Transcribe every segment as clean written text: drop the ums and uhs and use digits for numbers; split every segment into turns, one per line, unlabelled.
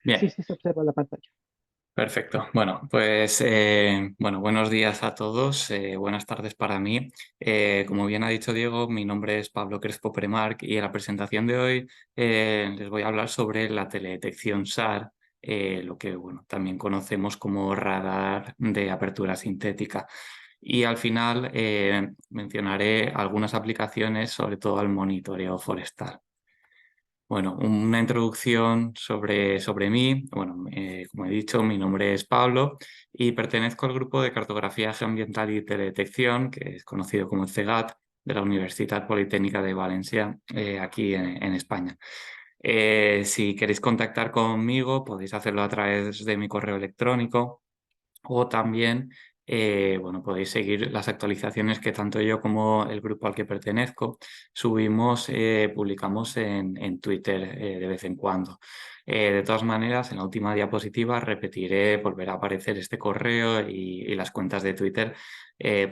Sí,
Bien,
sí se observa la pantalla.
perfecto. Bueno, pues buenos días a todos, buenas tardes para mí. Como bien ha dicho Diego, mi nombre es Pablo Crespo Premarc y en la presentación de hoy les voy a hablar sobre la teledetección SAR, lo que también conocemos como radar de apertura sintética. Y al final mencionaré algunas aplicaciones, sobre todo al monitoreo forestal. Bueno, una introducción sobre mí. Bueno, como he dicho, mi nombre es Pablo y pertenezco al grupo de cartografía geoambiental y teledetección, que es conocido como el CEGAT, de la Universidad Politécnica de Valencia, aquí en España. Si queréis contactar conmigo, podéis hacerlo a través de mi correo electrónico o también, podéis seguir las actualizaciones que tanto yo como el grupo al que pertenezco subimos, publicamos en Twitter de vez en cuando. De todas maneras, en la última diapositiva repetiré, volverá a aparecer este correo y las cuentas de Twitter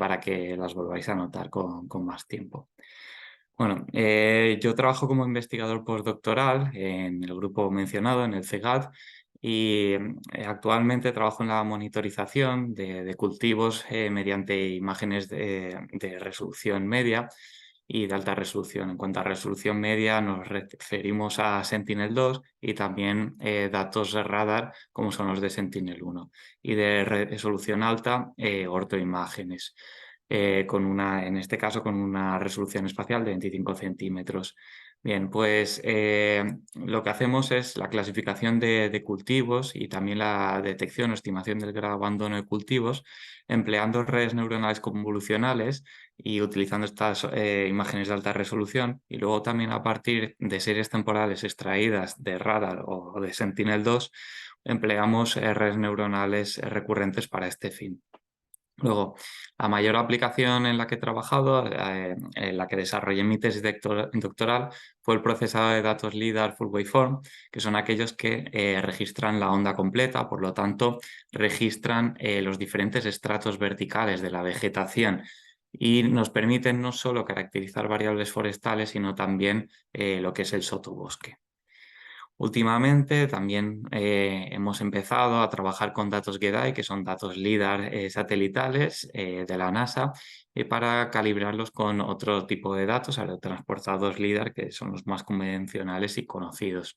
para que las volváis a notar con más tiempo. Bueno, yo trabajo como investigador postdoctoral en el grupo mencionado, en el CEGAD, y actualmente trabajo en la monitorización de cultivos mediante imágenes de resolución media y de alta resolución. En cuanto a resolución media, nos referimos a Sentinel-2 y también datos de radar como son los de Sentinel-1. Y de resolución alta, ortoimágenes en este caso con una resolución espacial de 25 centímetros. Bien, pues lo que hacemos es la clasificación de cultivos y también la detección o estimación del grado de abandono de cultivos empleando redes neuronales convolucionales y utilizando estas imágenes de alta resolución y luego también a partir de series temporales extraídas de radar o de Sentinel-2 empleamos redes neuronales recurrentes para este fin. Luego, la mayor aplicación en la que he trabajado, en la que desarrollé mi tesis doctoral, fue el procesado de datos LiDAR Full Waveform, que son aquellos que registran la onda completa, por lo tanto, registran los diferentes estratos verticales de la vegetación y nos permiten no solo caracterizar variables forestales, sino también lo que es el sotobosque. Últimamente también hemos empezado a trabajar con datos GEDI, que son datos LiDAR satelitales de la NASA, para calibrarlos con otro tipo de datos, transportados LiDAR, que son los más convencionales y conocidos.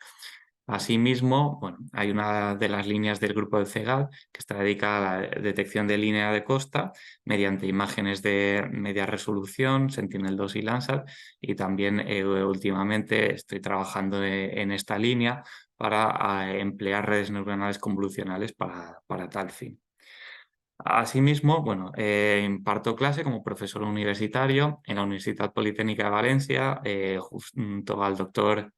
Asimismo, hay una de las líneas del grupo de CEGAD que está dedicada a la detección de línea de costa mediante imágenes de media resolución, Sentinel-2 y Landsat, y también últimamente estoy trabajando en esta línea para emplear redes neuronales convolucionales para tal fin. Asimismo, imparto clase como profesor universitario en la Universidad Politécnica de Valencia, junto al doctor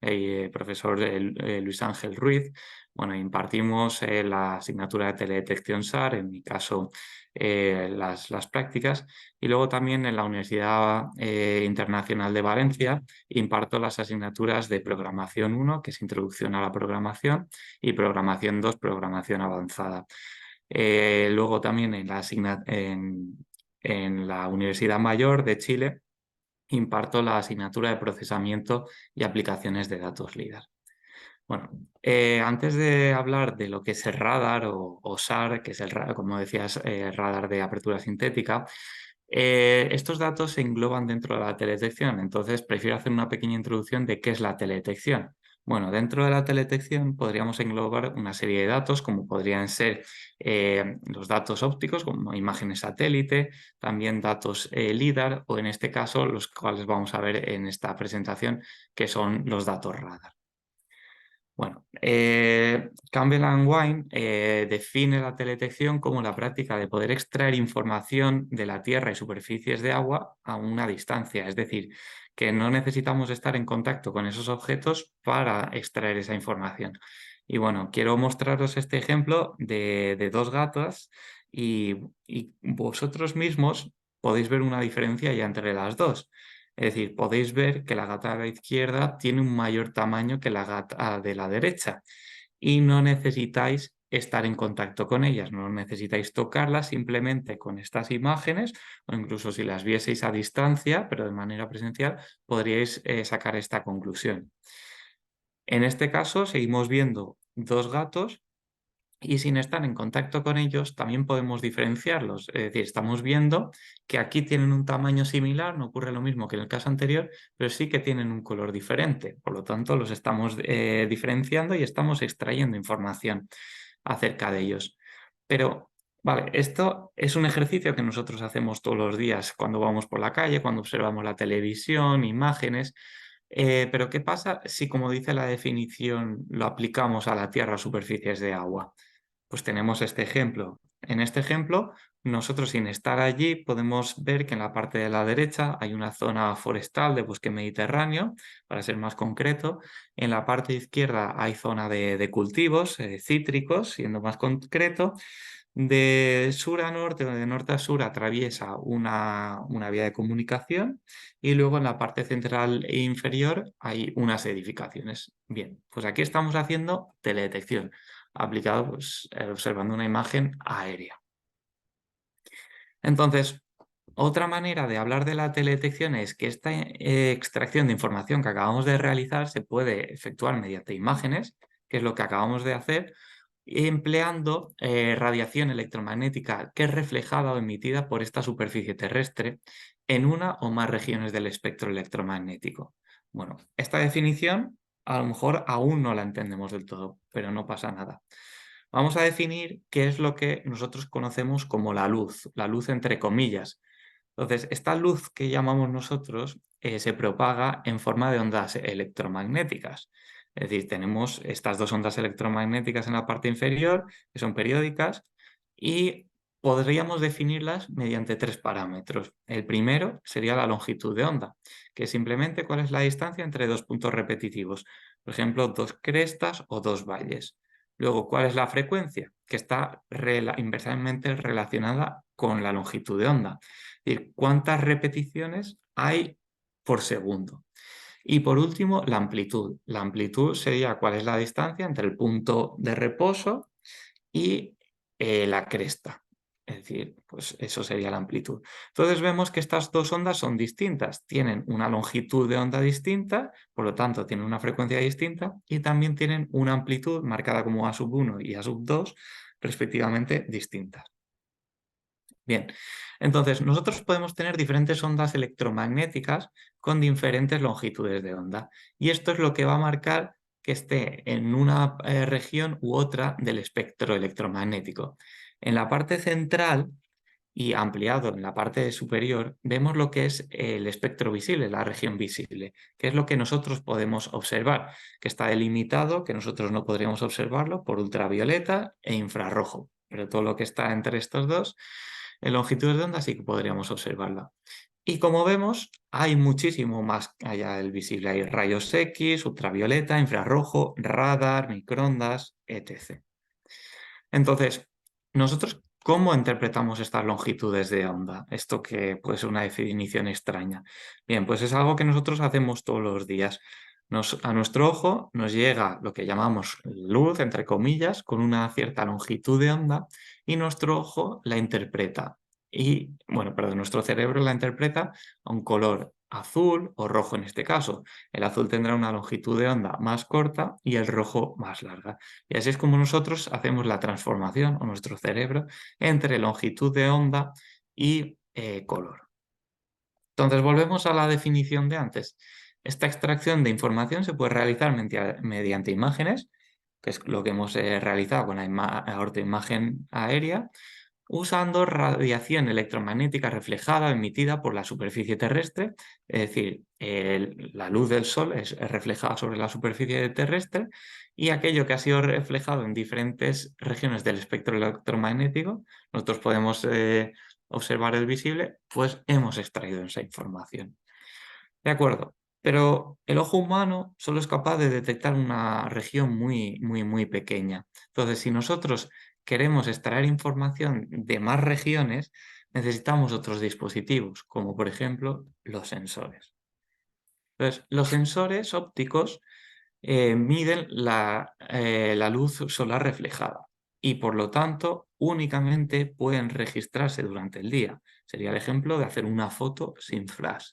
profesor Luis Ángel Ruiz. Bueno, impartimos la asignatura de teledetección SAR, en mi caso las prácticas, y luego también en la Universidad Internacional de Valencia imparto las asignaturas de programación 1, que es introducción a la programación, y programación 2, programación avanzada. Luego también en la Universidad Mayor de Chile imparto la asignatura de procesamiento y aplicaciones de datos LiDAR. Bueno, antes de hablar de lo que es el radar o SAR, que es como decías, radar de apertura sintética, estos datos se engloban dentro de la teledetección, entonces prefiero hacer una pequeña introducción de qué es la teledetección. Bueno, dentro de la teledetección podríamos englobar una serie de datos, como podrían ser los datos ópticos, como imágenes satélite, también datos LiDAR, o en este caso, los cuales vamos a ver en esta presentación, que son los datos radar. Bueno, Campbell and Wine define la teledetección como la práctica de poder extraer información de la Tierra y superficies de agua a una distancia, es decir, que no necesitamos estar en contacto con esos objetos para extraer esa información. Y bueno, quiero mostraros este ejemplo de dos gatos y vosotros mismos podéis ver una diferencia ya entre las dos. Es decir, podéis ver que la gata de la izquierda tiene un mayor tamaño que la gata de la derecha y no necesitáis estar en contacto con ellas, no necesitáis tocarlas, simplemente con estas imágenes o incluso si las vieseis a distancia, pero de manera presencial, podríais sacar esta conclusión. En este caso seguimos viendo dos gatos y sin estar en contacto con ellos también podemos diferenciarlos. Es decir, estamos viendo que aquí tienen un tamaño similar, no ocurre lo mismo que en el caso anterior, pero sí que tienen un color diferente. Por lo tanto, los estamos diferenciando y estamos extrayendo información acerca de ellos. Pero, vale, esto es un ejercicio que nosotros hacemos todos los días cuando vamos por la calle, cuando observamos la televisión, imágenes. Pero ¿qué pasa si, como dice la definición, lo aplicamos a la Tierra, a superficies de agua? Pues tenemos este ejemplo. En este ejemplo, nosotros sin estar allí podemos ver que en la parte de la derecha hay una zona forestal de bosque mediterráneo, para ser más concreto. En la parte izquierda hay zona de cultivos cítricos, siendo más concreto. De sur a norte o de norte a sur atraviesa una vía de comunicación y luego en la parte central e inferior hay unas edificaciones. Bien, pues aquí estamos haciendo teledetección aplicado pues, observando una imagen aérea. Entonces, otra manera de hablar de la teledetección es que esta extracción de información que acabamos de realizar se puede efectuar mediante imágenes, que es lo que acabamos de hacer, empleando radiación electromagnética que es reflejada o emitida por esta superficie terrestre en una o más regiones del espectro electromagnético. Bueno, esta definición a lo mejor aún no la entendemos del todo, pero no pasa nada. Vamos a definir qué es lo que nosotros conocemos como la luz entre comillas. Entonces, esta luz que llamamos nosotros se propaga en forma de ondas electromagnéticas. Es decir, tenemos estas dos ondas electromagnéticas en la parte inferior, que son periódicas, y podríamos definirlas mediante tres parámetros. El primero sería la longitud de onda, que es simplemente cuál es la distancia entre dos puntos repetitivos, por ejemplo, dos crestas o dos valles. Luego, ¿cuál es la frecuencia? Que está inversamente relacionada con la longitud de onda. Es decir, cuántas repeticiones hay por segundo. Y por último, la amplitud. La amplitud sería cuál es la distancia entre el punto de reposo y la cresta. Es decir, pues eso sería la amplitud. Entonces vemos que estas dos ondas son distintas, tienen una longitud de onda distinta, por lo tanto tienen una frecuencia distinta y también tienen una amplitud marcada como A sub 1 y A sub 2 respectivamente distintas. Bien, entonces nosotros podemos tener diferentes ondas electromagnéticas con diferentes longitudes de onda y esto es lo que va a marcar que esté en una región u otra del espectro electromagnético. En la parte central y ampliado en la parte superior vemos lo que es el espectro visible, la región visible, que es lo que nosotros podemos observar, que está delimitado, que nosotros no podríamos observarlo por ultravioleta e infrarrojo, pero todo lo que está entre estos dos en longitud de onda sí que podríamos observarla. Y como vemos, hay muchísimo más allá del visible. Hay rayos X, ultravioleta, infrarrojo, radar, microondas, etc. Entonces, nosotros, ¿cómo interpretamos estas longitudes de onda? Esto que puede ser una definición extraña. Bien, pues es algo que nosotros hacemos todos los días. A nuestro ojo nos llega lo que llamamos luz, entre comillas, con una cierta longitud de onda y nuestro ojo la interpreta. Y, bueno, perdón, nuestro cerebro la interpreta a un color azul o rojo en este caso. El azul tendrá una longitud de onda más corta y el rojo más larga. Y así es como nosotros hacemos la transformación, o nuestro cerebro, entre longitud de onda y color. Entonces, volvemos a la definición de antes. Esta extracción de información se puede realizar mediante imágenes, que es lo que hemos realizado con la ortoimagen aérea, usando radiación electromagnética reflejada emitida por la superficie terrestre, es decir, la luz del sol es reflejada sobre la superficie terrestre y aquello que ha sido reflejado en diferentes regiones del espectro electromagnético, nosotros podemos observar el visible, pues hemos extraído esa información. De acuerdo, pero el ojo humano solo es capaz de detectar una región muy pequeña. Entonces, si nosotros queremos extraer información de más regiones, necesitamos otros dispositivos, como por ejemplo los sensores. Entonces, los sensores ópticos miden la luz solar reflejada y por lo tanto únicamente pueden registrarse durante el día. Sería el ejemplo de hacer una foto sin flash.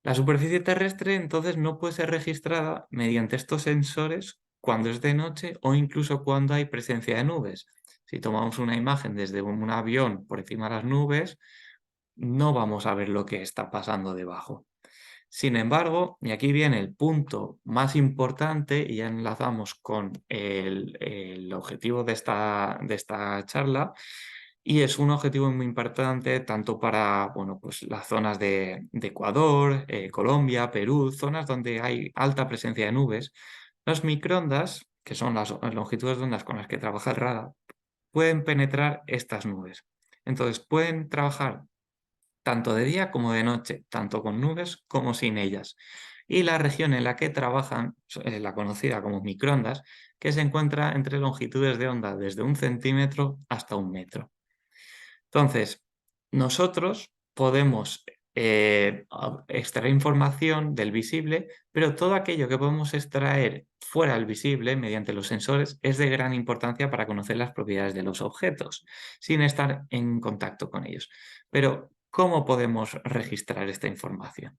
La superficie terrestre entonces no puede ser registrada mediante estos sensores cuando es de noche o incluso cuando hay presencia de nubes. Si tomamos una imagen desde un avión por encima de las nubes, no vamos a ver lo que está pasando debajo. Sin embargo, y aquí viene el punto más importante, y ya enlazamos con el objetivo de esta charla, y es un objetivo muy importante tanto para bueno, pues las zonas de Ecuador, Colombia, Perú, zonas donde hay alta presencia de nubes. Los microondas, que son las longitudes de ondas con las que trabaja el radar, pueden penetrar estas nubes. Entonces, pueden trabajar tanto de día como de noche, tanto con nubes como sin ellas. Y la región en la que trabajan es la conocida como microondas, que se encuentra entre longitudes de onda desde 1 centímetro hasta 1 metro. Entonces, nosotros podemos extraer información del visible, pero todo aquello que podemos extraer fuera del visible mediante los sensores es de gran importancia para conocer las propiedades de los objetos, sin estar en contacto con ellos. Pero, ¿cómo podemos registrar esta información?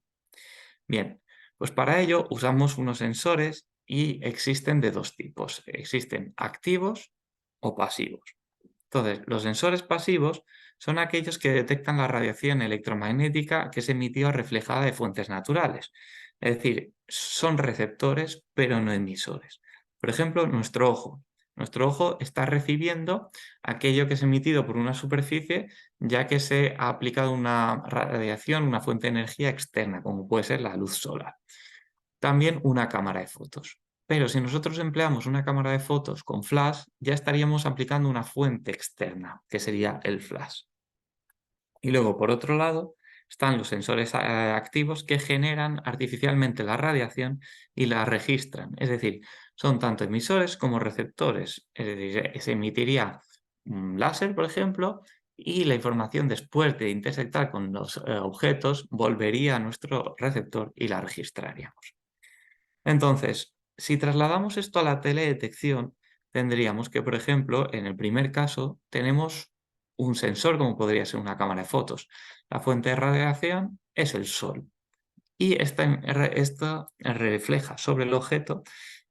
Bien, pues para ello usamos unos sensores y existen de dos tipos. Existen activos o pasivos. Entonces, los sensores pasivos son aquellos que detectan la radiación electromagnética que es emitida o reflejada de fuentes naturales. Es decir, son receptores pero no emisores. Por ejemplo, nuestro ojo. Nuestro ojo está recibiendo aquello que es emitido por una superficie ya que se ha aplicado una radiación, una fuente de energía externa, como puede ser la luz solar. También una cámara de fotos. Pero si nosotros empleamos una cámara de fotos con flash, ya estaríamos aplicando una fuente externa, que sería el flash. Y luego, por otro lado, están los sensores activos que generan artificialmente la radiación y la registran. Es decir, son tanto emisores como receptores. Es decir, se emitiría un láser, por ejemplo, y la información después de intersectar con los objetos volvería a nuestro receptor y la registraríamos. Entonces, si trasladamos esto a la teledetección, tendríamos que, por ejemplo, en el primer caso, tenemos un sensor, como podría ser una cámara de fotos. La fuente de radiación es el sol y esta refleja sobre el objeto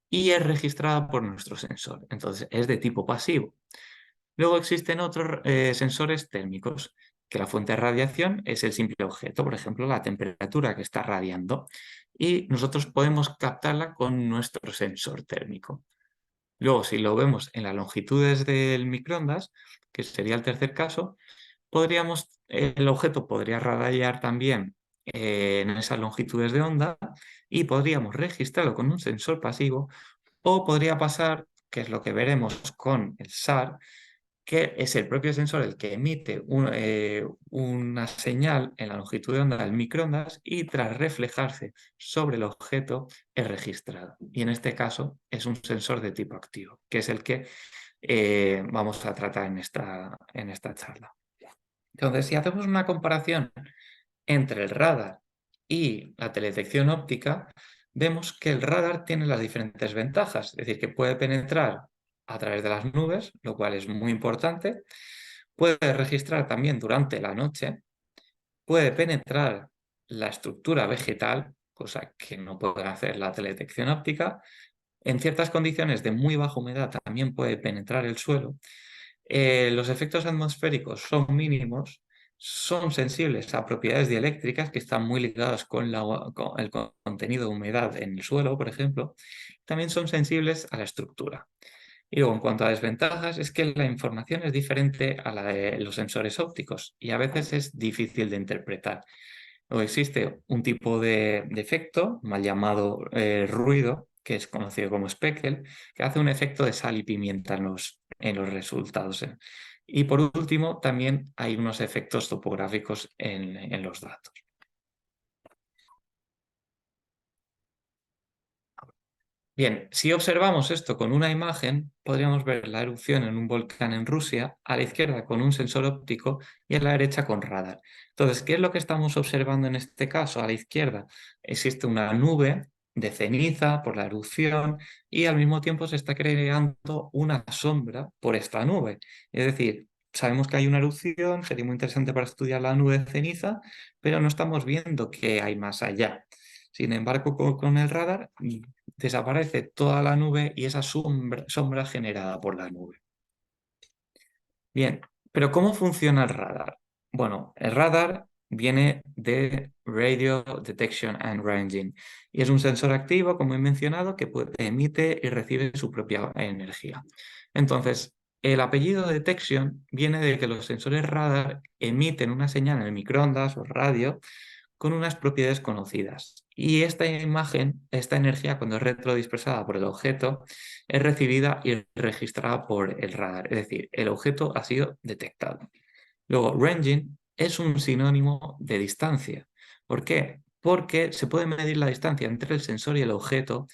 y es registrada por nuestro sensor. Entonces, es de tipo pasivo. Luego existen otros sensores térmicos, que la fuente de radiación es el simple objeto, por ejemplo, la temperatura que está radiando, y nosotros podemos captarla con nuestro sensor térmico. Luego, si lo vemos en las longitudes del microondas, que sería el tercer caso, el objeto podría radiar también en esas longitudes de onda y podríamos registrarlo con un sensor pasivo o podría pasar, que es lo que veremos con el SAR, que es el propio sensor el que emite una señal en la longitud de onda del microondas y tras reflejarse sobre el objeto es registrado. Y en este caso es un sensor de tipo activo, que es el que vamos a tratar en esta charla. Entonces, si hacemos una comparación entre el radar y la teledetección óptica, vemos que el radar tiene las diferentes ventajas, es decir, que puede penetrar a través de las nubes, lo cual es muy importante, puede registrar también durante la noche, puede penetrar la estructura vegetal, cosa que no puede hacer la teledetección óptica, en ciertas condiciones de muy baja humedad también puede penetrar el suelo. Los efectos atmosféricos son mínimos, son sensibles a propiedades dieléctricas que están muy ligadas con el contenido de humedad en el suelo, por ejemplo. También son sensibles a la estructura. Y luego, en cuanto a desventajas, es que la información es diferente a la de los sensores ópticos y a veces es difícil de interpretar. O existe un tipo de efecto, mal llamado ruido, que es conocido como speckle, que hace un efecto de sal y pimienta en los resultados. Y por último, también hay unos efectos topográficos en los datos. Bien, si observamos esto con una imagen, podríamos ver la erupción en un volcán en Rusia, a la izquierda con un sensor óptico y a la derecha con radar. Entonces, ¿qué es lo que estamos observando en este caso? A la izquierda existe una nube de ceniza por la erupción y al mismo tiempo se está creando una sombra por esta nube. Es decir, sabemos que hay una erupción, sería muy interesante para estudiar la nube de ceniza, pero no estamos viendo qué hay más allá. Sin embargo, con el radar desaparece toda la nube y esa sombra generada por la nube. Bien, pero ¿cómo funciona el radar? Bueno, el radar viene de Radio Detection and Ranging y es un sensor activo, como he mencionado, que emite y recibe su propia energía. Entonces, el apellido detection viene de que los sensores radar emiten una señal en el microondas o radio con unas propiedades conocidas. Y esta imagen, esta energía, cuando es retrodispersada por el objeto, es recibida y registrada por el radar. Es decir, el objeto ha sido detectado. Luego, ranging es un sinónimo de distancia. ¿Por qué? Porque se puede medir la distancia entre el sensor y el objeto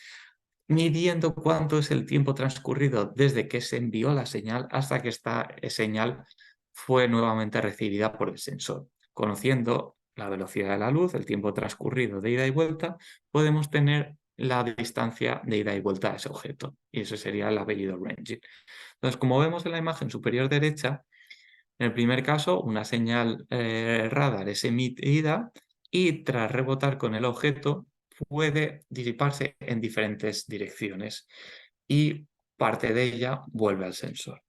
midiendo cuánto es el tiempo transcurrido desde que se envió la señal hasta que esta señal fue nuevamente recibida por el sensor. Conociendo la velocidad de la luz, el tiempo transcurrido de ida y vuelta, podemos tener la distancia de ida y vuelta a ese objeto. Y ese sería el apellido ranging. Entonces, como vemos en la imagen superior derecha, en el primer caso, una señal radar es emitida y tras rebotar con el objeto puede disiparse en diferentes direcciones y parte de ella vuelve al sensor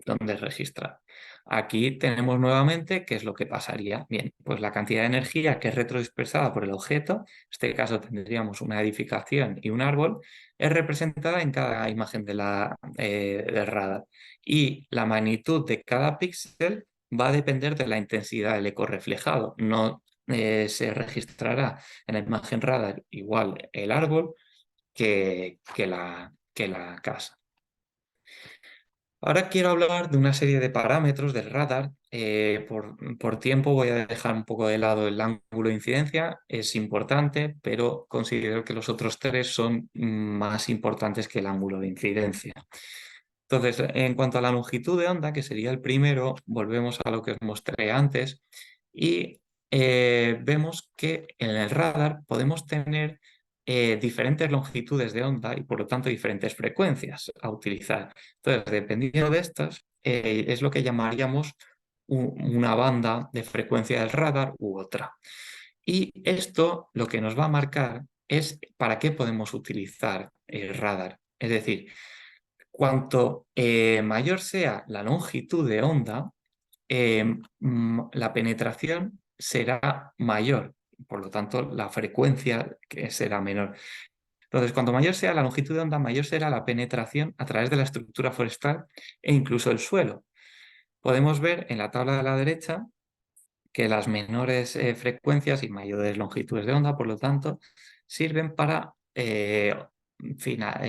donde registrar. Aquí tenemos nuevamente qué es lo que pasaría. Bien, pues la cantidad de energía que es retrodispersada por el objeto, en este caso tendríamos una edificación y un árbol, es representada en cada imagen del radar. Y la magnitud de cada píxel va a depender de la intensidad del eco reflejado. No se registrará en la imagen radar igual el árbol que la casa. Ahora quiero hablar de una serie de parámetros del radar. Por tiempo voy a dejar un poco de lado el ángulo de incidencia, es importante, pero considero que los otros tres son más importantes que el ángulo de incidencia. Entonces, en cuanto a la longitud de onda, que sería el primero, volvemos a lo que os mostré antes y vemos que en el radar podemos tener diferentes longitudes de onda y por lo tanto diferentes frecuencias a utilizar. Entonces, dependiendo de estas, es lo que llamaríamos una banda de frecuencia del radar u otra. Y esto lo que nos va a marcar es para qué podemos utilizar el radar. Es decir, cuanto mayor sea la longitud de onda, la penetración será mayor, por lo tanto la frecuencia que será menor. Entonces, cuanto mayor sea la longitud de onda, mayor será la penetración a través de la estructura forestal e incluso el suelo. Podemos ver en la tabla de la derecha que las menores frecuencias y mayores longitudes de onda, por lo tanto, sirven para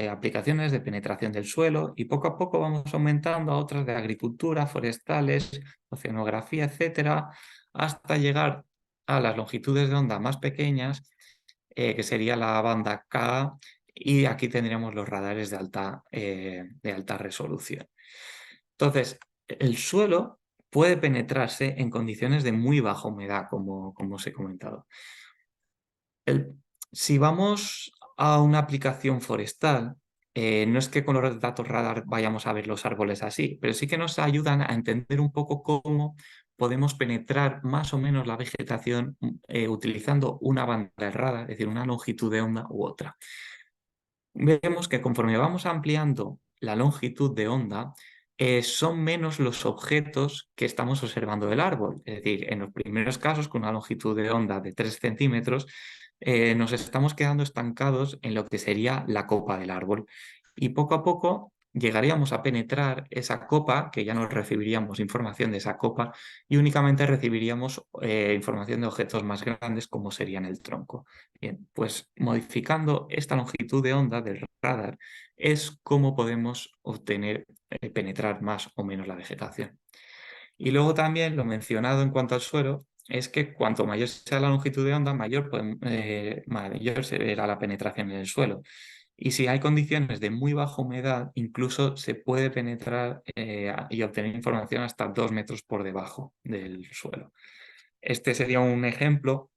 aplicaciones de penetración del suelo y poco a poco vamos aumentando a otras de agricultura, forestales, oceanografía, etcétera, hasta llegar a las longitudes de onda más pequeñas, que sería la banda K, y aquí tendríamos los radares de alta resolución. Entonces, el suelo puede penetrarse en condiciones de muy baja humedad, como os he comentado. Si vamos a una aplicación forestal, no es que con los datos radar vayamos a ver los árboles así, pero sí que nos ayudan a entender un poco cómo podemos penetrar más o menos la vegetación utilizando una banda de radar, es decir, una longitud de onda u otra. Vemos que conforme vamos ampliando la longitud de onda, son menos los objetos que estamos observando del árbol. Es decir, en los primeros casos, con una longitud de onda de 3 centímetros, nos estamos quedando estancados en lo que sería la copa del árbol. Y poco a poco llegaríamos a penetrar esa copa, que ya no recibiríamos información de esa copa, y únicamente recibiríamos información de objetos más grandes, como serían el tronco. Bien, pues modificando esta longitud de onda del radar es como podemos obtener, penetrar más o menos la vegetación. Y luego también lo mencionado en cuanto al suelo es que cuanto mayor sea la longitud de onda, mayor será la penetración en el suelo. Y si hay condiciones de muy baja humedad, incluso se puede penetrar y obtener información hasta 2 metros por debajo del suelo. Este sería un ejemplo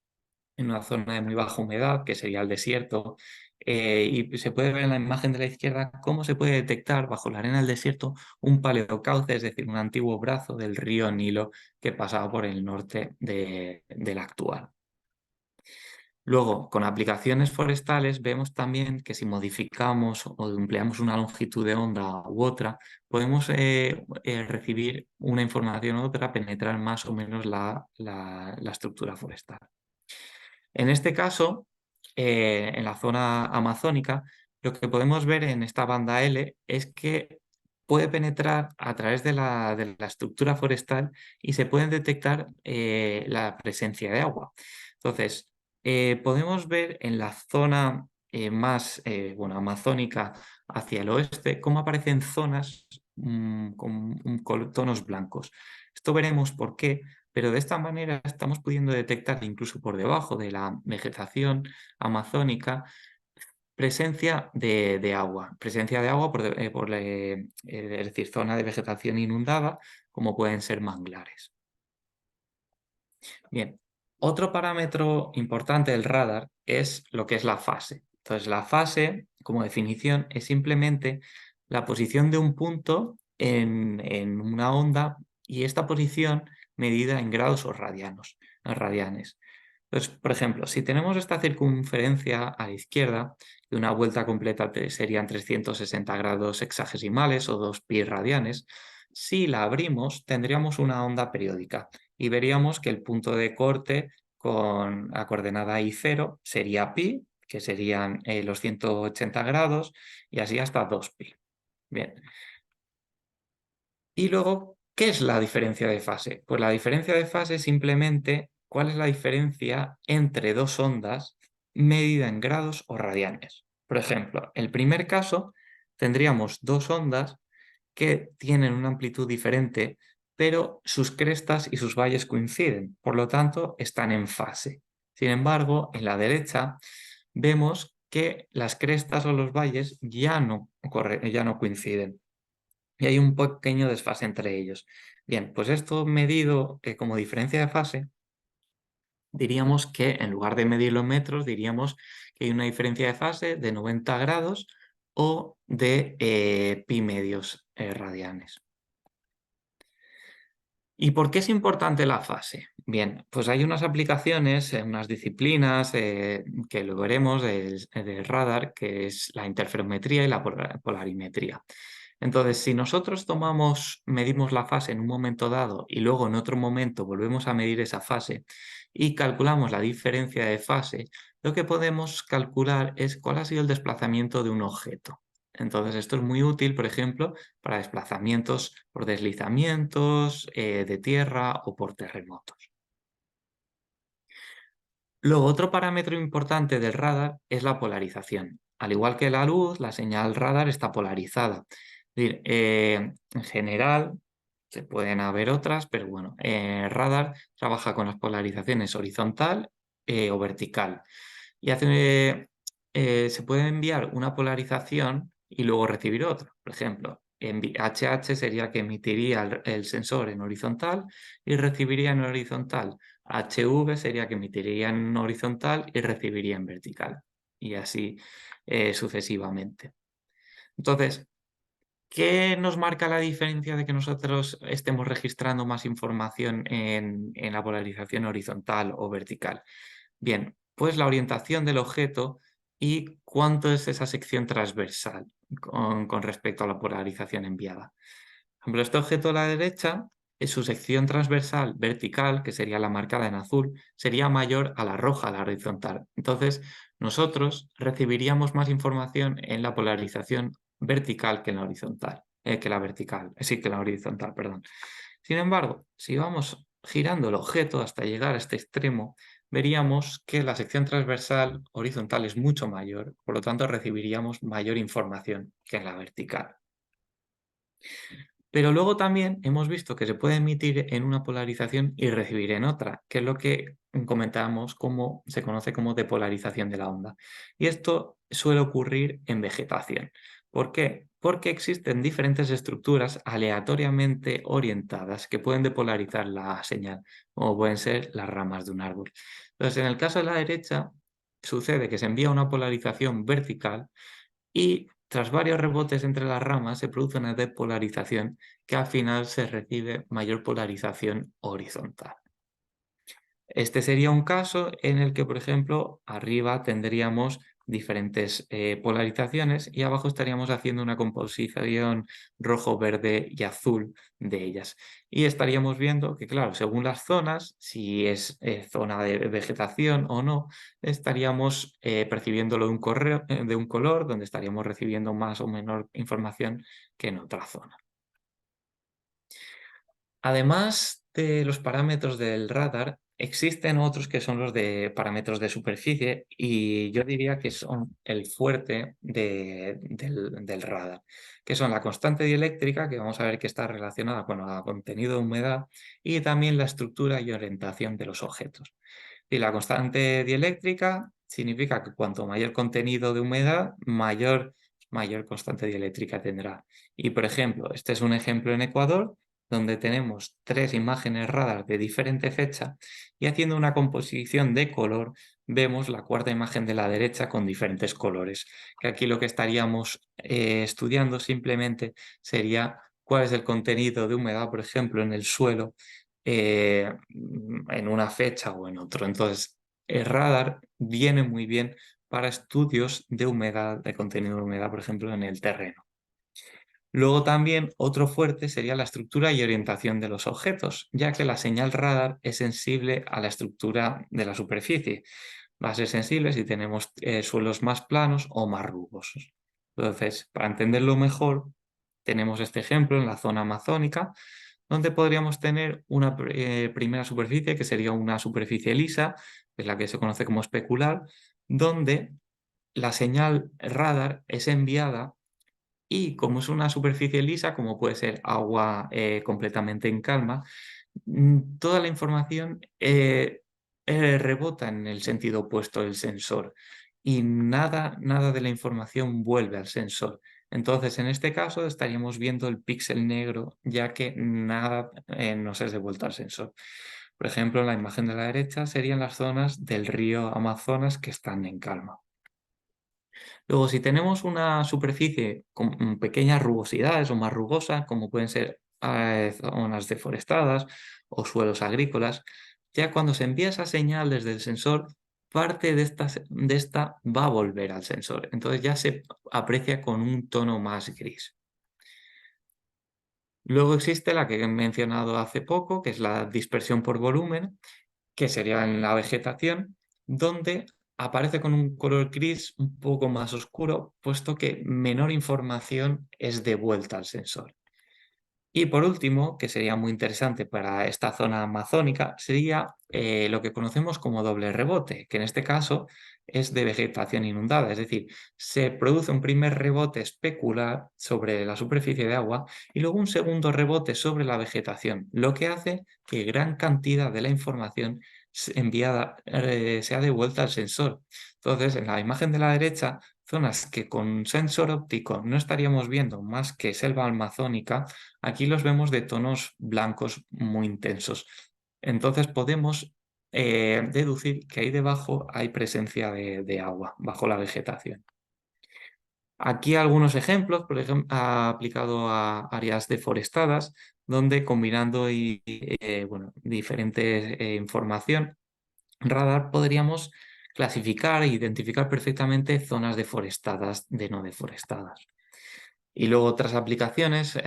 en una zona de muy baja humedad, que sería el desierto, y se puede ver en la imagen de la izquierda cómo se puede detectar bajo la arena del desierto un paleocauce, es decir, un antiguo brazo del río Nilo que pasaba por el norte del actual. Luego, con aplicaciones forestales vemos también que si modificamos o empleamos una longitud de onda u otra, podemos recibir una información u otra, penetrar más o menos la estructura forestal. En este caso, en la zona amazónica, lo que podemos ver en esta banda L es que puede penetrar a través de la estructura forestal y se pueden detectar la presencia de agua. Entonces, podemos ver en la zona más bueno, amazónica hacia el oeste cómo aparecen zonas con tonos blancos. Esto veremos por qué, pero de esta manera estamos pudiendo detectar incluso por debajo de la vegetación amazónica presencia de agua es decir, zona de vegetación inundada, como pueden ser manglares. Bien, otro parámetro importante del radar es lo que es la fase. Entonces, la fase, como definición, es simplemente la posición de un punto en una onda y esta posición medida en grados o radianes. Entonces, por ejemplo, si tenemos esta circunferencia a la izquierda, de una vuelta completa serían 360 grados hexagesimales o 2 pi radianes, si la abrimos tendríamos una onda periódica y veríamos que el punto de corte con la coordenada I0 sería pi, que serían los 180 grados, y así hasta 2 pi. Bien. Y luego, ¿qué es la diferencia de fase? Pues la diferencia de fase es simplemente cuál es la diferencia entre dos ondas medida en grados o radianes. Por ejemplo, el primer caso tendríamos dos ondas que tienen una amplitud diferente, pero sus crestas y sus valles coinciden, por lo tanto están en fase. Sin embargo, en la derecha vemos que las crestas o los valles ya no coinciden y hay un pequeño desfase entre ellos. Bien, pues esto medido como diferencia de fase, diríamos que en lugar de medirlo en metros, diríamos que hay una diferencia de fase de 90 grados o de pi medios radianes. ¿Y por qué es importante la fase? Bien, pues hay unas aplicaciones, unas disciplinas que lo veremos del radar, que es la interferometría y la polarimetría. Entonces, si nosotros medimos la fase en un momento dado y luego en otro momento volvemos a medir esa fase y calculamos la diferencia de fase, lo que podemos calcular es cuál ha sido el desplazamiento de un objeto. Entonces, esto es muy útil, por ejemplo, para desplazamientos por deslizamientos de tierra o por terremotos. Luego, otro parámetro importante del radar es la polarización. Al igual que la luz, la señal radar está polarizada. Es decir, en general, se pueden haber otras, pero bueno, radar trabaja con las polarizaciones horizontal o vertical. Y se puede enviar una polarización y luego recibir otra. Por ejemplo, HH sería que emitiría el sensor en horizontal y recibiría en horizontal. HV sería que emitiría en horizontal y recibiría en vertical. Y así sucesivamente. Entonces, ¿qué nos marca la diferencia de que nosotros estemos registrando más información en la polarización horizontal o vertical? Bien, pues la orientación del objeto y cuánto es esa sección transversal con respecto a la polarización enviada. Por ejemplo, este objeto a la derecha, su sección transversal vertical, que sería la marcada en azul, sería mayor a la roja, a la horizontal. Entonces, nosotros recibiríamos más información en la polarización vertical que en la horizontal, que la horizontal, perdón. Sin embargo, si vamos girando el objeto hasta llegar a este extremo, veríamos que la sección transversal horizontal es mucho mayor, por lo tanto recibiríamos mayor información que en la vertical. Pero luego también hemos visto que se puede emitir en una polarización y recibir en otra, que es lo que comentábamos como se conoce como depolarización de la onda. Y esto suele ocurrir en vegetación. ¿Por qué? Porque existen diferentes estructuras aleatoriamente orientadas que pueden depolarizar la señal, como pueden ser las ramas de un árbol. Entonces, en el caso de la derecha, sucede que se envía una polarización vertical y tras varios rebotes entre las ramas se produce una depolarización que al final se recibe mayor polarización horizontal. Este sería un caso en el que, por ejemplo, arriba tendríamos diferentes polarizaciones y abajo estaríamos haciendo una composición rojo, verde y azul de ellas. Y estaríamos viendo que, claro, según las zonas, si es zona de vegetación o no, estaríamos percibiéndolo de un color donde estaríamos recibiendo más o menor información que en otra zona. Además de los parámetros del radar, existen otros que son los de parámetros de superficie y yo diría que son el fuerte del radar, que son la constante dieléctrica, que vamos a ver que está relacionada con el contenido de humedad, y también la estructura y orientación de los objetos. Y la constante dieléctrica significa que cuanto mayor contenido de humedad, mayor constante dieléctrica tendrá. Y por ejemplo, este es un ejemplo en Ecuador, donde tenemos 3 imágenes radar de diferente fecha y haciendo una composición de color vemos la cuarta imagen de la derecha con diferentes colores. Que aquí lo que estaríamos estudiando simplemente sería cuál es el contenido de humedad, por ejemplo, en el suelo en una fecha o en otro. Entonces, el radar viene muy bien para estudios de humedad, de contenido de humedad, por ejemplo, en el terreno. Luego también otro fuerte sería la estructura y orientación de los objetos, ya que la señal radar es sensible a la estructura de la superficie. Va a ser sensible si tenemos suelos más planos o más rugosos. Entonces, para entenderlo mejor, tenemos este ejemplo en la zona amazónica, donde podríamos tener una primera superficie, que sería una superficie lisa, que es la que se conoce como especular, donde la señal radar es enviada y como es una superficie lisa, como puede ser agua completamente en calma, toda la información rebota en el sentido opuesto del sensor y nada de la información vuelve al sensor. Entonces, en este caso estaríamos viendo el píxel negro, ya que nada nos es devuelto al sensor. Por ejemplo, en la imagen de la derecha serían las zonas del río Amazonas que están en calma. Luego, si tenemos una superficie con pequeñas rugosidades o más rugosa, como pueden ser zonas deforestadas o suelos agrícolas, ya cuando se envía esa señal desde el sensor, parte de esta va a volver al sensor. Entonces ya se aprecia con un tono más gris. Luego existe la que he mencionado hace poco, que es la dispersión por volumen, que sería en la vegetación, donde aparece con un color gris un poco más oscuro, puesto que menor información es devuelta al sensor. Y por último, que sería muy interesante para esta zona amazónica, sería lo que conocemos como doble rebote, que en este caso es de vegetación inundada, es decir, se produce un primer rebote especular sobre la superficie de agua y luego un segundo rebote sobre la vegetación, lo que hace que gran cantidad de la información enviada sea devuelta al sensor. Entonces, en la imagen de la derecha, zonas que con sensor óptico no estaríamos viendo más que selva amazónica, aquí los vemos de tonos blancos muy intensos. Entonces podemos deducir que ahí debajo hay presencia de agua, bajo la vegetación. Aquí algunos ejemplos, por ejemplo, aplicado a áreas deforestadas, donde combinando bueno, diferentes información radar podríamos clasificar e identificar perfectamente zonas deforestadas de no deforestadas. Y luego otras aplicaciones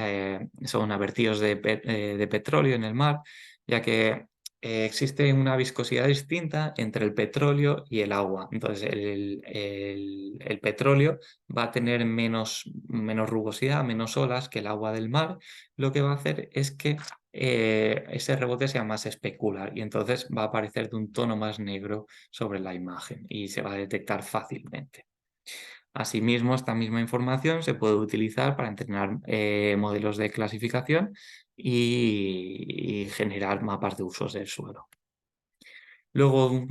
son a vertidos de petróleo en el mar, ya que existe una viscosidad distinta entre el petróleo y el agua. Entonces, el petróleo va a tener menos rugosidad, menos olas que el agua del mar. Lo que va a hacer es que ese rebote sea más especular y entonces va a aparecer de un tono más negro sobre la imagen y se va a detectar fácilmente. Asimismo, esta misma información se puede utilizar para entrenar modelos de clasificación y generar mapas de usos del suelo. Luego,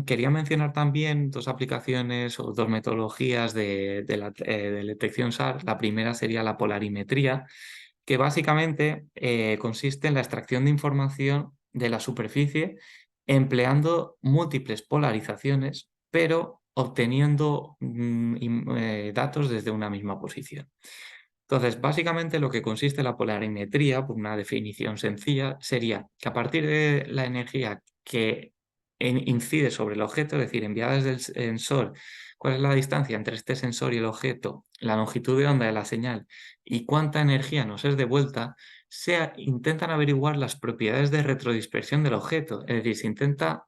quería mencionar también dos aplicaciones o dos metodologías de detección SAR. La primera sería la polarimetría, que básicamente consiste en la extracción de información de la superficie empleando múltiples polarizaciones, pero obteniendo datos desde una misma posición. Entonces, básicamente lo que consiste la polarimetría, por una definición sencilla, sería que a partir de la energía que incide sobre el objeto, es decir, enviada desde el sensor, cuál es la distancia entre este sensor y el objeto, la longitud de onda de la señal y cuánta energía nos es devuelta, intentan averiguar las propiedades de retrodispersión del objeto. Es decir, se intenta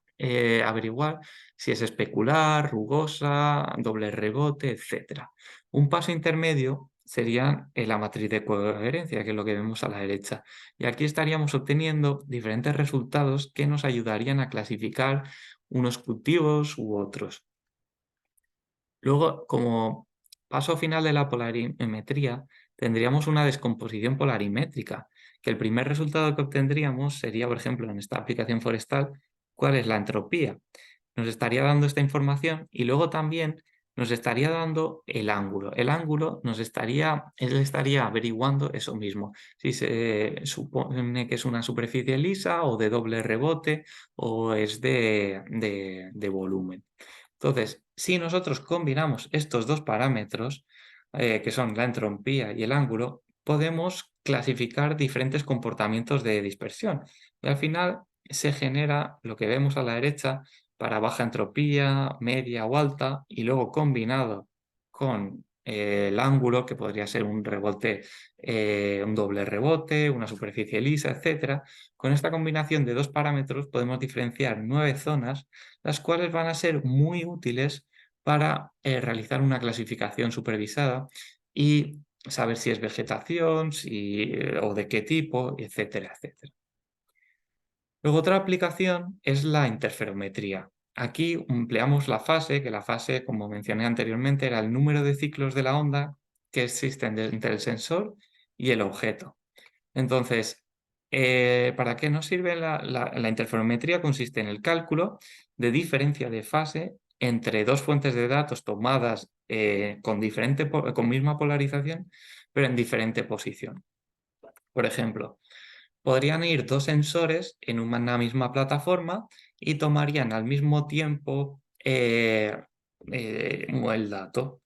averiguar si es especular, rugosa, doble rebote, etc. Un paso intermedio sería la matriz de coherencia, que es lo que vemos a la derecha. Y aquí estaríamos obteniendo diferentes resultados que nos ayudarían a clasificar unos cultivos u otros. Luego, como paso final de la polarimetría, tendríamos una descomposición polarimétrica, que el primer resultado que obtendríamos sería, por ejemplo, en esta aplicación forestal, cuál es la entropía. Nos estaría dando esta información y luego también nos estaría dando el ángulo. El ángulo él estaría averiguando eso mismo, si se supone que es una superficie lisa o de doble rebote o es de volumen. Entonces, si nosotros combinamos estos dos parámetros, que son la entropía y el ángulo, podemos clasificar diferentes comportamientos de dispersión. Y al final se genera lo que vemos a la derecha para baja entropía, media o alta, y luego combinado con el ángulo, que podría ser un rebote, un doble rebote, una superficie lisa, etc. Con esta combinación de dos parámetros podemos diferenciar 9 zonas, las cuales van a ser muy útiles para realizar una clasificación supervisada y saber si es vegetación, o de qué tipo, etcétera, etcétera. Luego otra aplicación es la interferometría. Aquí empleamos la fase, que la fase, como mencioné anteriormente, era el número de ciclos de la onda que existen entre el sensor y el objeto. Entonces, ¿para qué nos sirve la interferometría? Consiste en el cálculo de diferencia de fase entre dos fuentes de datos tomadas con misma polarización, pero en diferente posición. Por ejemplo, podrían ir dos sensores en una misma plataforma y tomarían al mismo tiempo el dato.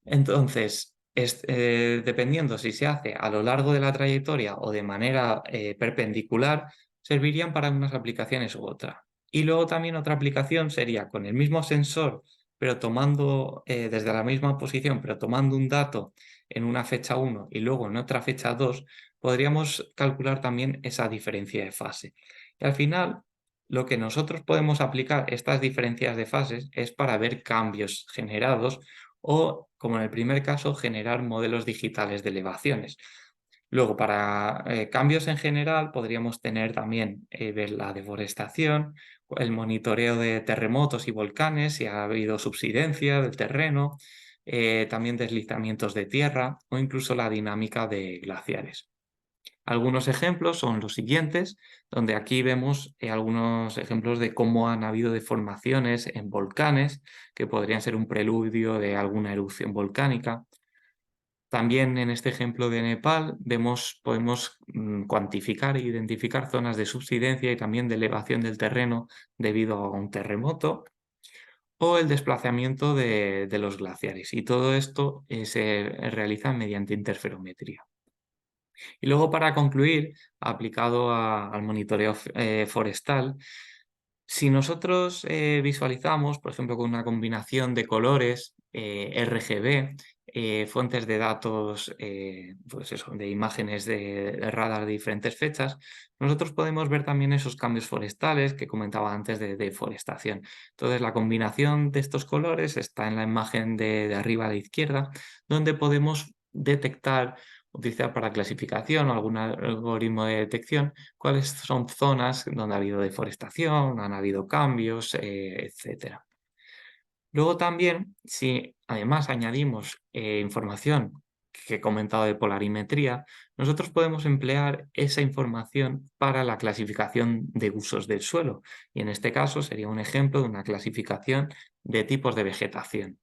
Entonces, dependiendo si se hace a lo largo de la trayectoria o de manera perpendicular, servirían para unas aplicaciones u otra. Y luego también otra aplicación sería con el mismo sensor, pero tomando desde la misma posición, pero tomando un dato en una fecha 1 y luego en otra fecha 2, podríamos calcular también esa diferencia de fase. Y al final, lo que nosotros podemos aplicar estas diferencias de fases es para ver cambios generados o, como en el primer caso, generar modelos digitales de elevaciones. Luego, para cambios en general, podríamos tener también ver la deforestación, el monitoreo de terremotos y volcanes, si ha habido subsidencia del terreno, también deslizamientos de tierra o incluso la dinámica de glaciares. Algunos ejemplos son los siguientes, donde aquí vemos algunos ejemplos de cómo han habido deformaciones en volcanes, que podrían ser un preludio de alguna erupción volcánica. También en este ejemplo de Nepal podemos cuantificar e identificar zonas de subsidencia y también de elevación del terreno debido a un terremoto o el desplazamiento de los glaciares. Y todo esto se realiza mediante interferometría. Y luego, para concluir, aplicado al monitoreo forestal, si nosotros visualizamos, por ejemplo, con una combinación de colores RGB, fuentes de datos, pues eso, de imágenes de radar de diferentes fechas, nosotros podemos ver también esos cambios forestales que comentaba antes de deforestación. Entonces, la combinación de estos colores está en la imagen de arriba a la izquierda, donde podemos detectar, utilizar para clasificación o algún algoritmo de detección cuáles son zonas donde ha habido deforestación, han habido cambios, etc. Luego también, si además añadimos información que he comentado de polarimetría, nosotros podemos emplear esa información para la clasificación de usos del suelo. Y en este caso sería un ejemplo de una clasificación de tipos de vegetación.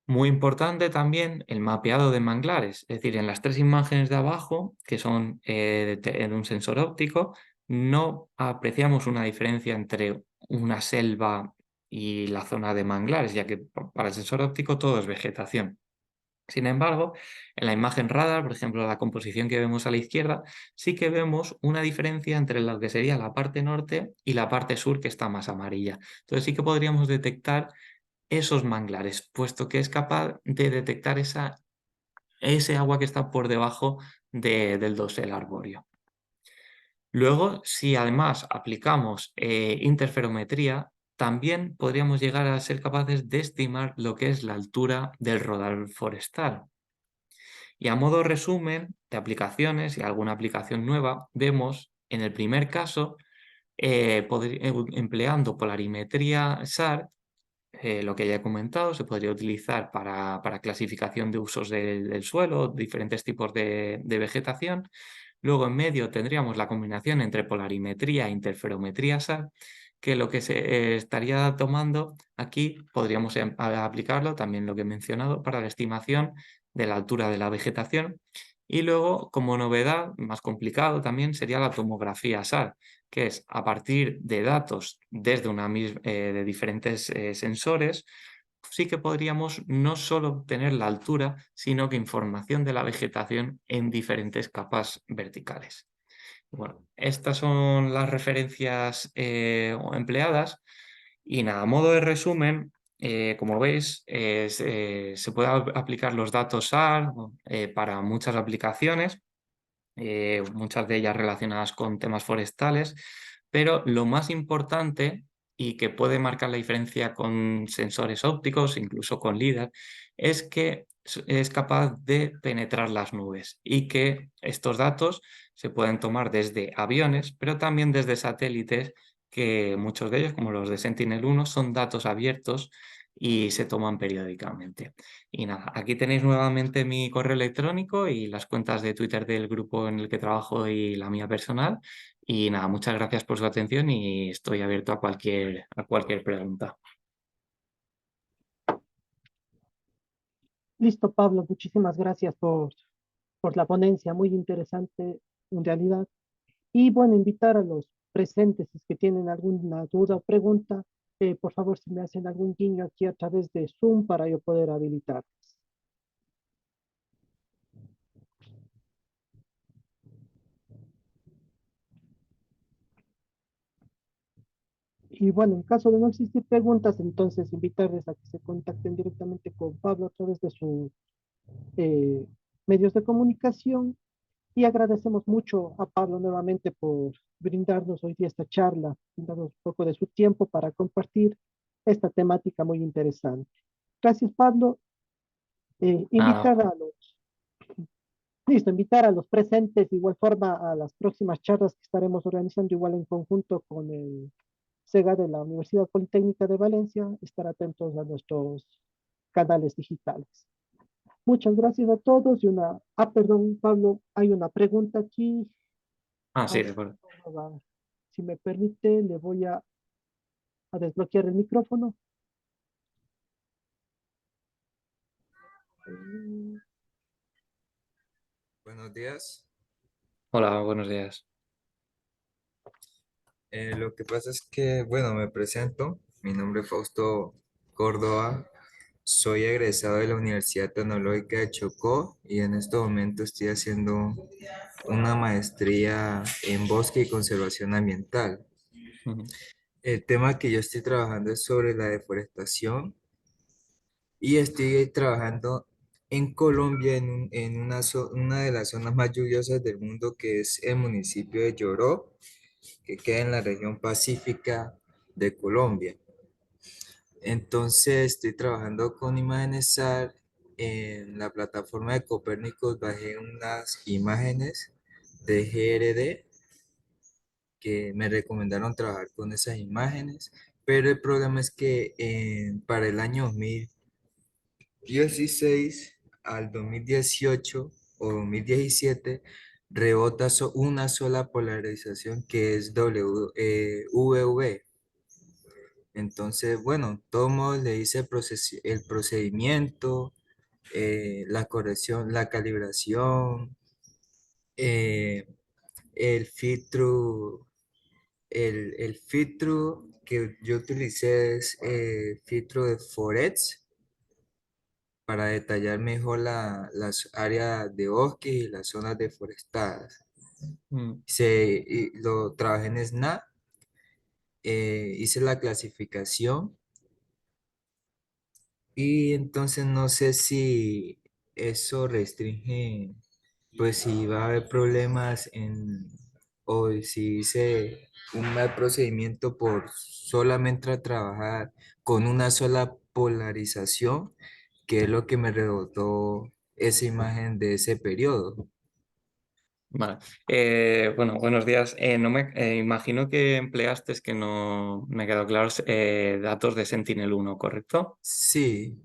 Muy importante también el mapeado de manglares, es decir, en las tres imágenes de abajo, que son de un sensor óptico, no apreciamos una diferencia entre una selva y la zona de manglares, ya que para el sensor óptico todo es vegetación. Sin embargo, en la imagen radar, por ejemplo, la composición que vemos a la izquierda, sí que vemos una diferencia entre lo que sería la parte norte y la parte sur, que está más amarilla. Entonces sí que podríamos detectar esos manglares, puesto que es capaz de detectar ese agua que está por debajo del dosel arbóreo. Luego, si además aplicamos interferometría, también podríamos llegar a ser capaces de estimar lo que es la altura del rodal forestal. Y a modo resumen de aplicaciones y alguna aplicación nueva, vemos en el primer caso, empleando polarimetría SAR, lo que ya he comentado, se podría utilizar para clasificación de usos del suelo, diferentes tipos de vegetación. Luego en medio tendríamos la combinación entre polarimetría e interferometría SAR, que lo que se estaría tomando aquí podríamos aplicarlo, también lo que he mencionado, para la estimación de la altura de la vegetación. Y luego, como novedad, más complicado también, sería la tomografía SAR, que es a partir de datos desde de diferentes sensores, sí que podríamos no solo obtener la altura, sino que información de la vegetación en diferentes capas verticales. Bueno, estas son las referencias empleadas y nada, a modo de resumen, como veis, se puede aplicar los datos SAR para muchas aplicaciones, muchas de ellas relacionadas con temas forestales, pero lo más importante y que puede marcar la diferencia con sensores ópticos, incluso con LIDAR, es que es capaz de penetrar las nubes y que estos datos se pueden tomar desde aviones, pero también desde satélites, que muchos de ellos, como los de Sentinel-1, son datos abiertos y se toman periódicamente. Y nada, aquí tenéis nuevamente mi correo electrónico y las cuentas de Twitter del grupo en el que trabajo y la mía personal. Y nada, muchas gracias por su atención y estoy abierto a cualquier pregunta.
Listo, Pablo, muchísimas gracias por la ponencia, muy interesante en realidad. Y bueno, invitar a los presentes, si es que tienen alguna duda o pregunta, por favor, si me hacen algún guiño aquí a través de Zoom para yo poder habilitar. Y bueno, en caso de no existir preguntas, entonces invitarles a que se contacten directamente con Pablo a través de sus eh, medios de comunicación. Y agradecemos mucho a Pablo nuevamente por brindarnos hoy día esta charla, brindarnos un poco de su tiempo para compartir esta temática muy interesante. Gracias, Pablo.
Nada,
Invitar a los presentes, de igual forma a las próximas charlas que estaremos organizando igual en conjunto con el SEGA de la Universidad Politécnica de Valencia, estar atentos a nuestros canales digitales. Muchas gracias a todos perdón, Pablo, hay una pregunta aquí.
sí,
Ah,
de acuerdo.
si me permite, le voy a desbloquear el micrófono. Mm,
Buenos días.
Hola, buenos días.
Lo que pasa es que, bueno, me presento. Mi nombre es Fausto Córdoba. Soy egresado de la Universidad Tecnológica de Chocó y en este momento estoy haciendo una maestría en bosque y conservación ambiental.
Ujú.
El tema que yo estoy trabajando es sobre la deforestación y estoy trabajando en Colombia en una de las zonas más lluviosas del mundo, que es el municipio de Lloró, que queda en la región pacífica de Colombia. Entonces estoy trabajando con imágenes SAR. En la plataforma de Copérnicos bajé unas imágenes de GRD que me recomendaron trabajar con esas imágenes, pero el problema es que para el año 2016 al 2018 o 2017 rebota una sola polarización que es VV. Entonces, bueno, todo modo le hice el procedimiento, la corrección, la calibración, eh, el filtro, el filtro que yo utilicé es filtro de Forex para detallar mejor las áreas de bosque y las zonas deforestadas.
Mm.
Lo trabajé en SNAP, hice la clasificación y entonces no sé si eso restringe, pues si va a haber problemas o si hice un mal procedimiento por solamente trabajar con una sola polarización, que es lo que me rebotó esa imagen de ese periodo.
Vale. Bueno, buenos días. No me imagino que empleaste, es que no me quedó claro, datos de Sentinel-1, ¿correcto?
Sí,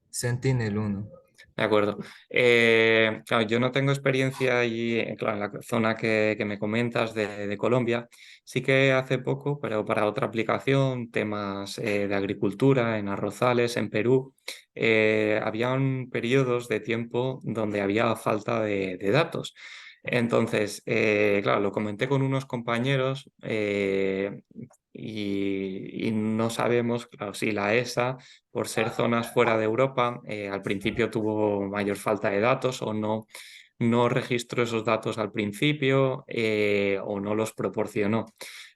Sentinel-1.
De acuerdo. Claro, yo no tengo experiencia allí, claro, en la zona que me comentas de Colombia. Sí que hace poco, pero para otra aplicación, temas de agricultura, en arrozales, en Perú, habían periodos de tiempo donde había falta de datos. Entonces, claro, lo comenté con unos compañeros y no sabemos, claro, si la ESA por ser zonas fuera de Europa, al principio tuvo mayor falta de datos o no registró esos datos al principio o no los proporcionó.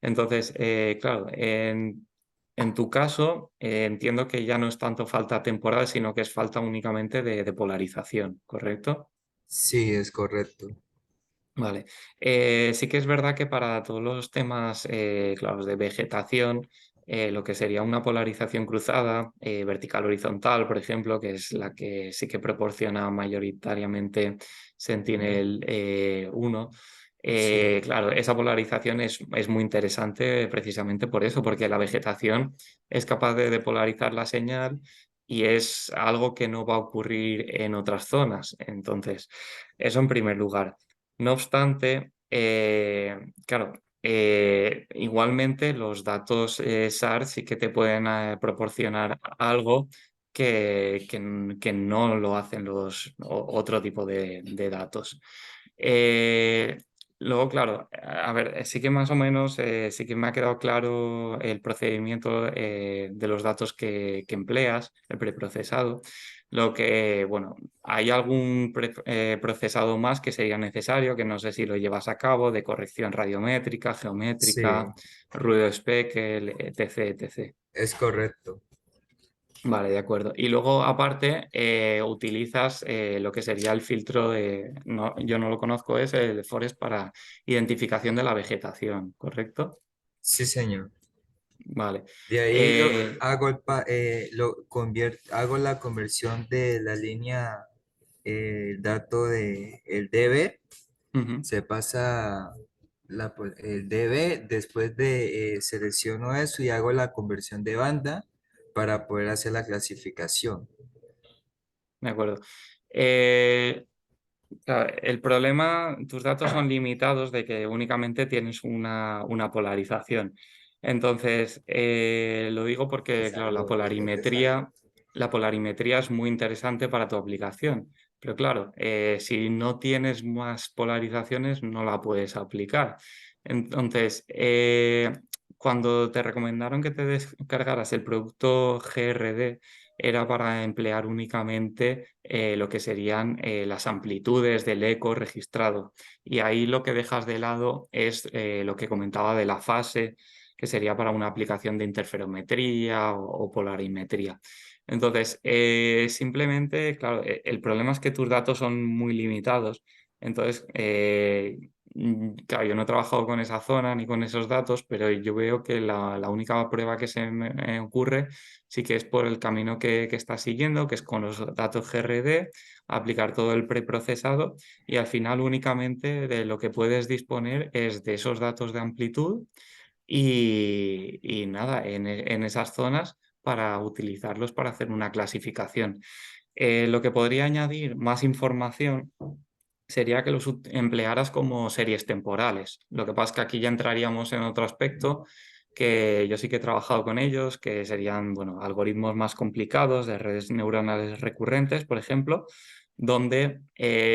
Entonces, claro, en tu caso, entiendo que ya no es tanto falta temporal, sino que es falta únicamente de polarización, ¿correcto?
Sí, es correcto.
Vale. Sí que es verdad que para todos los temas, claro, de vegetación, lo que sería una polarización cruzada, vertical-horizontal, por ejemplo, que es la que sí que proporciona mayoritariamente Sentinel-1,
Sí,
claro, esa polarización es muy interesante precisamente por eso, porque la vegetación es capaz de polarizar la señal y es algo que no va a ocurrir en otras zonas. Entonces, eso en primer lugar. No obstante, claro, igualmente los datos SAR sí que te pueden proporcionar algo que no lo hacen otro tipo de datos. Eh, Luego, claro, a ver, sí que más o menos sí que me ha quedado claro el procedimiento de los datos que empleas, el preprocesado. Lo que, bueno, hay algún procesado más que sería necesario, que no sé si lo llevas a cabo, de corrección radiométrica, geométrica,
sí,
ruido Speckle, etc, etc.
es correcto.
Vale, de acuerdo. Y luego, aparte, utilizas lo que sería el filtro no, yo no lo conozco, es el de Forest para identificación de la vegetación, ¿correcto?
Sí, señor.
Vale.
De ahí
Eh,
hago la conversión de la línea, el dato de el DB,
Ujú.
se pasa el DB, después de selecciono eso y hago la conversión de banda para poder hacer la clasificación.
De acuerdo. Claro, el problema, tus datos son limitados de que únicamente tienes una polarización. Entonces, lo digo porque, claro, la polarimetría es muy interesante para tu aplicación. Pero claro, si no tienes más polarizaciones, no la puedes aplicar. Entonces, cuando te recomendaron que te descargaras el producto GRD, era para emplear únicamente lo que serían las amplitudes del eco registrado. Y ahí lo que dejas de lado es lo que comentaba de la fase, que sería para una aplicación de interferometría o polarimetría. Entonces, simplemente, claro, el problema es que tus datos son muy limitados. Entonces, claro, yo no he trabajado con esa zona ni con esos datos, pero yo veo que la única prueba que se me ocurre sí que es por el camino que está siguiendo, que es con los datos GRD, aplicar todo el preprocesado y al final únicamente de lo que puedes disponer es de esos datos de amplitud y nada, en esas zonas para utilizarlos para hacer una clasificación. Lo que podría añadir más información sería que los emplearas como series temporales. Lo que pasa es que aquí ya entraríamos en otro aspecto que yo sí que he trabajado con ellos, que serían, bueno, algoritmos más complicados de redes neuronales recurrentes, por ejemplo, donde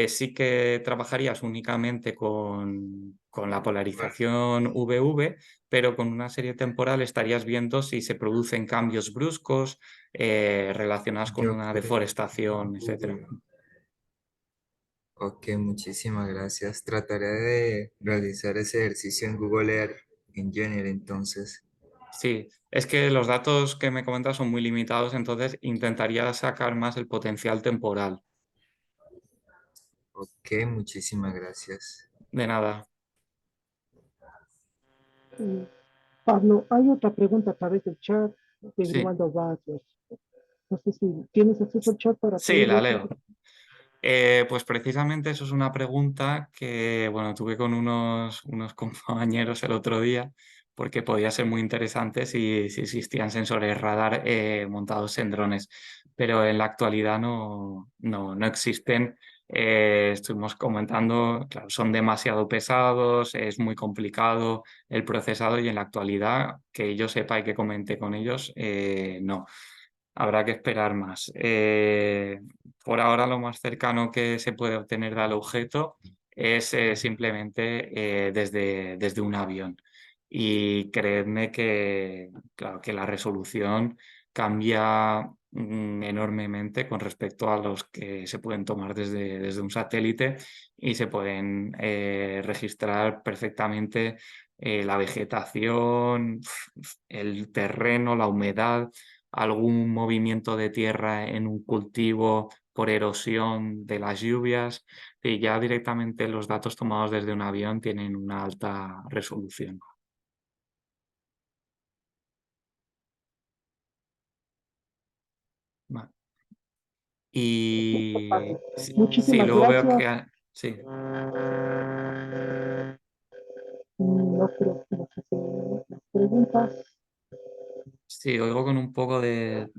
sí que trabajarías únicamente con la polarización VV, pero con una serie temporal estarías viendo si se producen cambios bruscos relacionados con
Yo
una
creo.
deforestación, etcétera.
Ok, muchísimas gracias. Trataré de realizar ese ejercicio en Google Earth Engineer entonces.
Sí, es que los datos que me comentas son muy limitados, entonces intentaría sacar más el potencial temporal.
Ok, muchísimas gracias.
De nada.
Mm, Pablo, hay otra pregunta a través del chat de
Sí,
Grimaldo Barrios. No sé si tienes acceso al chat para
sí,
poder
la
leer.
leo. Pues precisamente eso es una pregunta que, bueno, tuve con unos compañeros el otro día, porque podía ser muy interesante si existían sensores radar montados en drones, pero en la actualidad no existen. Estuvimos comentando, claro, son demasiado pesados, es muy complicado el procesado y en la actualidad, que yo sepa y que comente con ellos, no. Habrá que esperar más. Por ahora lo más cercano que se puede obtener del objeto es simplemente desde un avión. Y creedme que, claro, que la resolución cambia enormemente con respecto a los que se pueden tomar desde un satélite y se pueden registrar perfectamente la vegetación, el terreno, la humedad, algún movimiento de tierra en un cultivo por erosión de las lluvias, y ya directamente los datos tomados desde un avión tienen una alta resolución. Va. Y sí,
Muchísimas
luego veo
gracias.
que sí,
No creo que nos hacen más preguntas.
sí, oigo con un poco de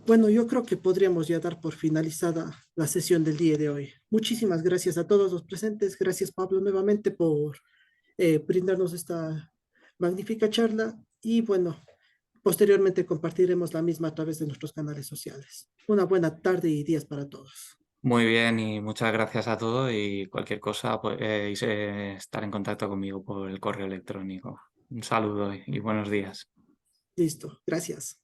Bueno, yo creo que podríamos ya dar por finalizada la sesión del día de hoy. Muchísimas gracias a todos los presentes. Gracias, Pablo, nuevamente por brindarnos esta magnífica charla. Y bueno, posteriormente compartiremos la misma a través de nuestros canales sociales. Una buena tarde y días para todos.
Muy bien, y muchas gracias a todos y cualquier cosa, pues estar en contacto conmigo por el correo electrónico. Un saludo y buenos días.
Listo, gracias.